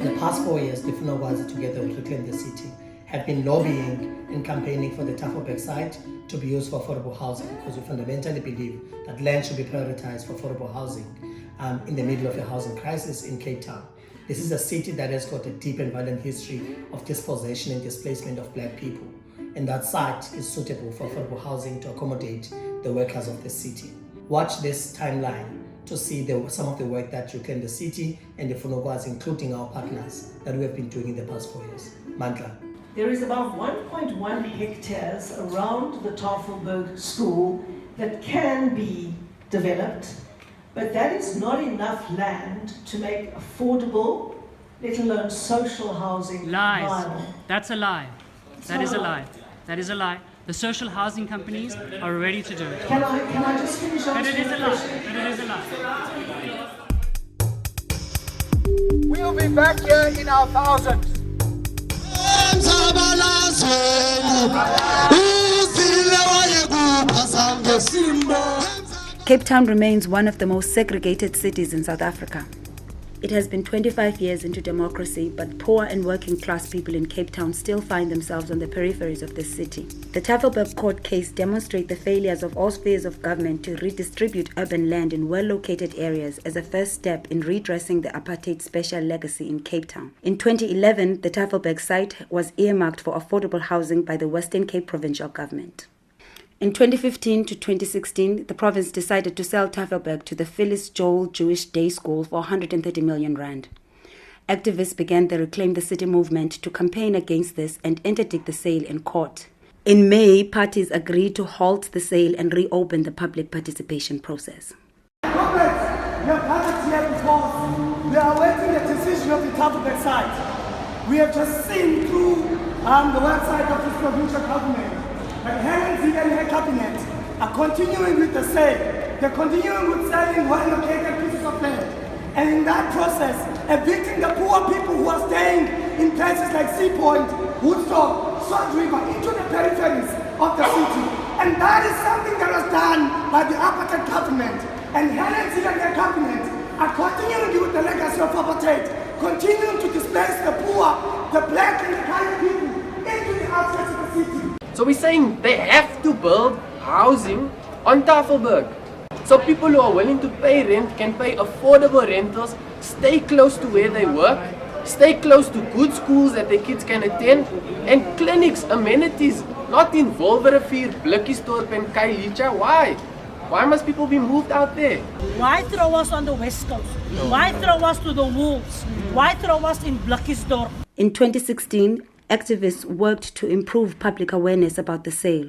the past 4 years, the Funogwazi, together with Reclaim the City, have been lobbying and campaigning for the Tafelberg site to be used for affordable housing, because we fundamentally believe that land should be prioritized for affordable housing in the middle of a housing crisis in Cape Town. This is a city that has got a deep and violent history of dispossession and displacement of black people, and that site is suitable for affordable housing to accommodate the workers of the city. Watch this timeline to see some of the work that Reclaim the City and the Funogwazi, including our partners, that we have been doing in the past 4 years. Mandla. There is about 1.1 hectares around the Tafelberg school that can be developed, but that is not enough land to make affordable, let alone social housing viable. That's a lie. That is a lie. That is a lie. The social housing companies are ready to do it. Can I just finish But it answering is a the lie. question? But it is a lie. We'll be back here in our thousands. Cape Town remains one of the most segregated cities in South Africa. It has been 25 years into democracy, but poor and working class people in Cape Town still find themselves on the peripheries of this city. The Tafelberg court case demonstrates the failures of all spheres of government to redistribute urban land in well-located areas as a first step in redressing the apartheid special legacy in Cape Town. In 2011, the Tafelberg site was earmarked for affordable housing by the Western Cape provincial government. In 2015 to 2016, the province decided to sell Tafelberg to the Phyllis Joel Jewish Day School for 130 million rand. Activists began the Reclaim the City movement to campaign against this and interdict the sale in court. In May, parties agreed to halt the sale and reopen the public participation process. Comrades, we have gathered here because we are awaiting the decision of the Tafelberg site. We have just seen through the website of this provincial government that Helen Zille and her cabinet are continuing with the sale. They're continuing with selling well-located pieces of land. And in that process, evicting the poor people who are staying in places like Sea Point, Woodstock, Salt River, into the peripheries of the city. And that is something that was done by the apartheid government. And Helen Zille and her cabinet are continuing with the legacy of apartheid, continuing to displace the poor, the black and the colored people into the outskirts of the city. So we're saying they have to build housing on Tafelberg. So people who are willing to pay rent can pay affordable rentals, stay close to where they work, stay close to good schools that their kids can attend, and clinics, amenities, not in Wolverivier, Blikkiesdorp and Kailicha. Why? Why must people be moved out there? Why throw us on the West Coast? Why throw us to the wolves? Why throw us in Blikkiesdorp? In 2016, activists worked to improve public awareness about the sale.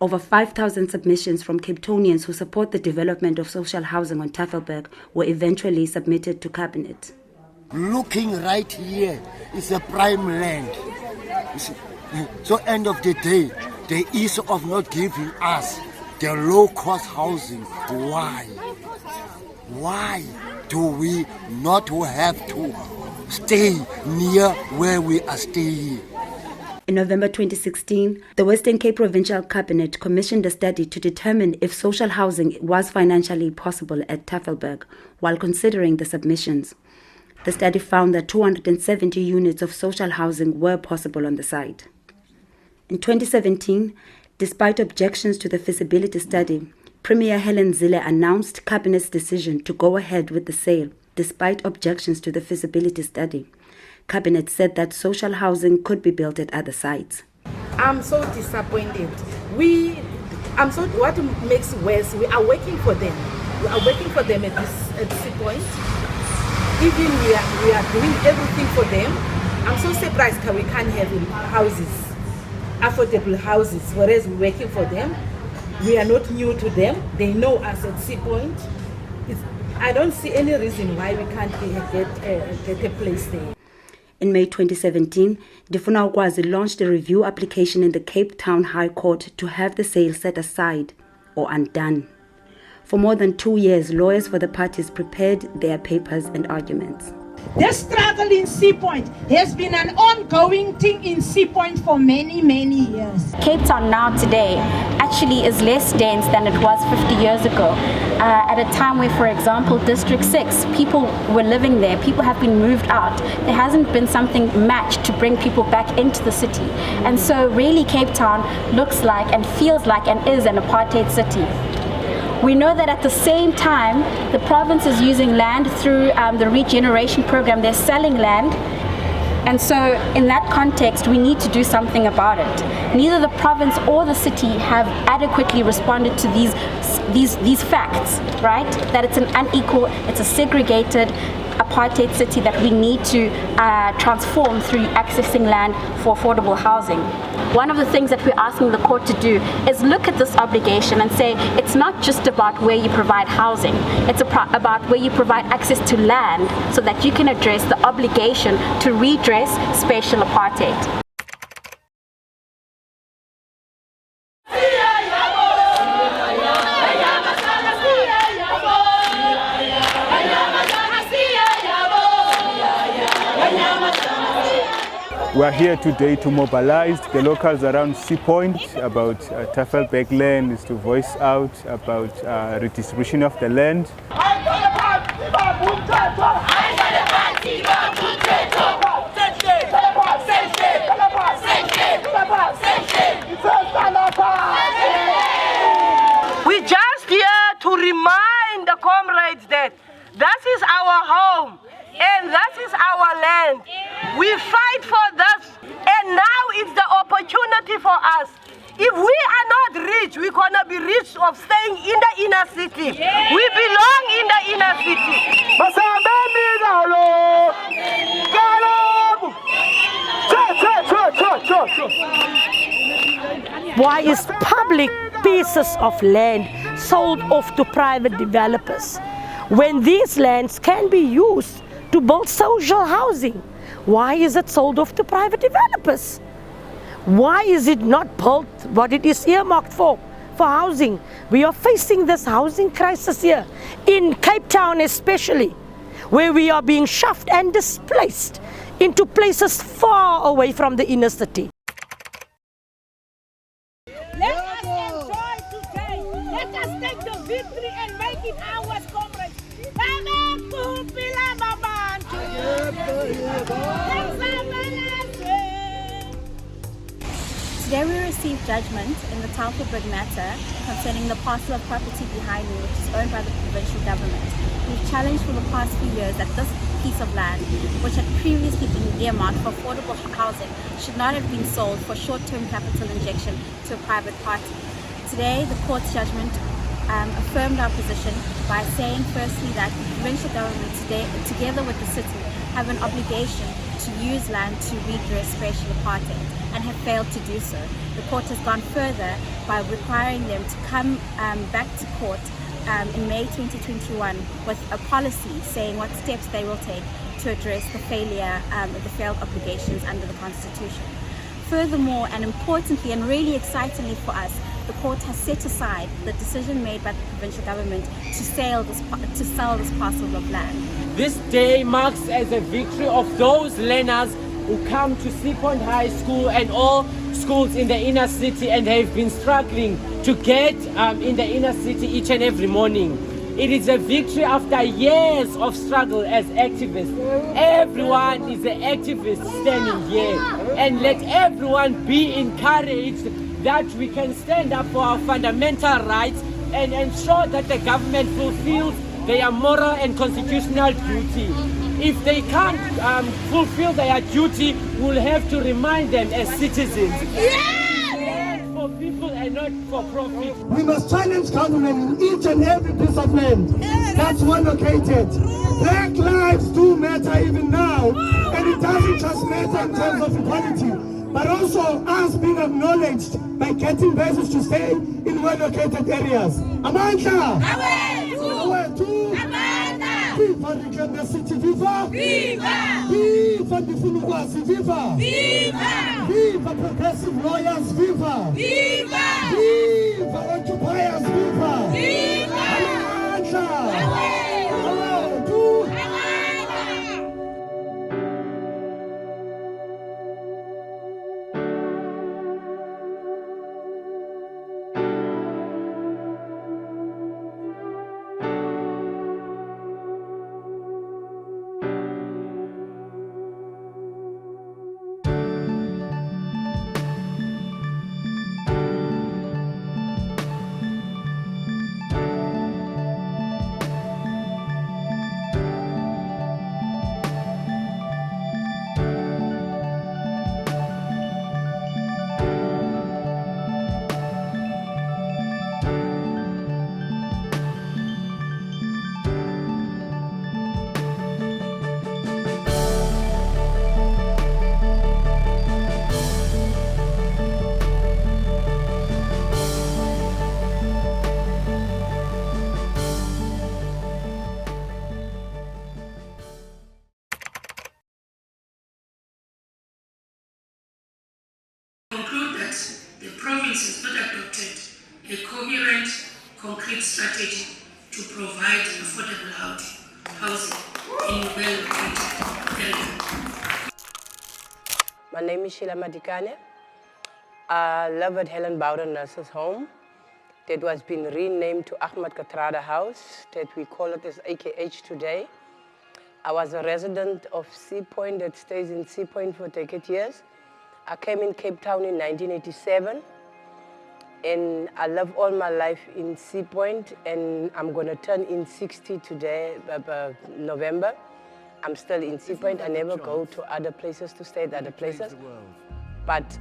Over 5,000 submissions from Cape Townians who support the development of social housing on Tafelberg were eventually submitted to Cabinet. Looking right here is a prime land. So end of the day, the issue of not giving us the low-cost housing. Why? Why do we not have to stay near where we are staying? In November 2016, the Western Cape Provincial Cabinet commissioned a study to determine if social housing was financially possible at Tafelberg while considering the submissions. The study found that 270 units of social housing were possible on the site. In 2017, despite objections to the feasibility study, Premier Helen Zille announced Cabinet's decision to go ahead with the sale, despite objections to the feasibility study. Cabinet said that social housing could be built at other sites. I'm so disappointed. What makes worse, we are working for them. We are working for them at this point. Even we are doing everything for them. I'm so surprised that we can't have houses, affordable houses, whereas we're working for them. We are not new to them. They know us at Sea Point. I don't see any reason why we can't get a place there. In May 2017, Difuna Ukwazi launched a review application in the Cape Town High Court to have the sale set aside or undone. For more than 2 years, lawyers for the parties prepared their papers and arguments. This struggle in Sea Point has been an ongoing thing in Sea Point for many, many years. Cape Town now today actually is less dense than it was 50 years ago. At a time where, for example, District 6, people were living there, people have been moved out. There hasn't been something matched to bring people back into the city. And so really Cape Town looks like and feels like and is an apartheid city. We know that at the same time, the province is using land through the regeneration program. They're selling land. And so in that context, we need to do something about it. Neither the province or the city have adequately responded to these facts, right? That it's an unequal, it's a segregated apartheid city that we need to transform through accessing land for affordable housing. One of the things that we're asking the court to do is look at this obligation and say it's not just about where you provide housing, it's about where you provide access to land so that you can address the obligation to redress spatial apartheid. We are here today to mobilize the locals around Sea Point about Tafelberg land, is to voice out about redistribution of the land. We're just here to remind the comrades that that is our home and that is our land. We fight for this, and now it's the opportunity for us. If we are not rich, we're gonna be rich of staying in the inner city. We belong in the inner city. Why is public pieces of land sold off to private developers when these lands can be used to build social housing? Why is it sold off to private developers? Why is it not built what it is earmarked for housing? We are facing this housing crisis here, in Cape Town especially, where we are being shoved and displaced into places far away from the inner city. Let us enjoy today. Let us take the victory and make it ours, comrades. Today we received judgment in the Tafelberg matter concerning the parcel of property behind me, which is owned by the provincial government. We've challenged for the past few years that this piece of land, which had previously been earmarked for affordable housing, should not have been sold for short-term capital injection to a private party. Today, the court's judgment affirmed our position by saying firstly that the provincial government today, together with the city, have an obligation to use land to redress spatial apartheid and have failed to do so. The court has gone further by requiring them to come back to court in May 2021 with a policy saying what steps they will take to address the failure of the failed obligations under the Constitution. Furthermore, and importantly and really excitingly for us, the court has set aside the decision made by the provincial government to sell this parcel of land. This day marks as a victory of those learners who come to Sea Point High School and all schools in the inner city and have been struggling to get in the inner city each and every morning. It is a victory after years of struggle as activists. Everyone is an activist standing here, and let everyone be encouraged that we can stand up for our fundamental rights and ensure that the government fulfills their moral and constitutional duty. If they can't fulfill their duty, we'll have to remind them as citizens. Land for people and not for profit. We must challenge government in each and every piece of land that's well located. Black lives do matter even now, and it doesn't just matter in terms of equality, but also us being acknowledged by getting bases to stay in well-located areas. Amandla! Viva the city, viva! Viva! Viva the Fulukwazi, viva! Viva! Viva progressive lawyers, viva! Viva! Viva occupiers, viva! Viva! Amandla! a coherent, concrete strategy to provide affordable housing in well-located areas. My name is Sheila Madikane. I live at Helen Bowden Nurses Home that was been renamed to Ahmed Katrada House, that we call it as AKH today. I was a resident of Sea Point that stays in Sea Point for decade years. I came in Cape Town in 1987, and I live all my life in Sea Point, and I'm gonna turn in 60 today, November. I'm still in Sea Point. I never go to other places to stay at other places. But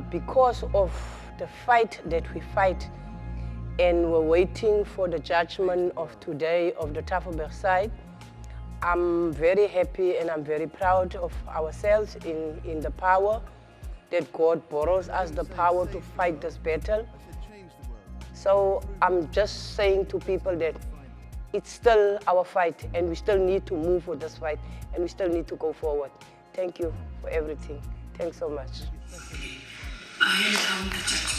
because of the fight that we fight, and we're waiting for the judgment of today of the Tafelberg side, I'm very happy and I'm very proud of ourselves in the power that God borrows us the power to fight this battle. So I'm just saying to people that it's still our fight and we still need to move with this fight and we still need to go forward. Thank you for everything. Thanks so much. I hand down the judgment.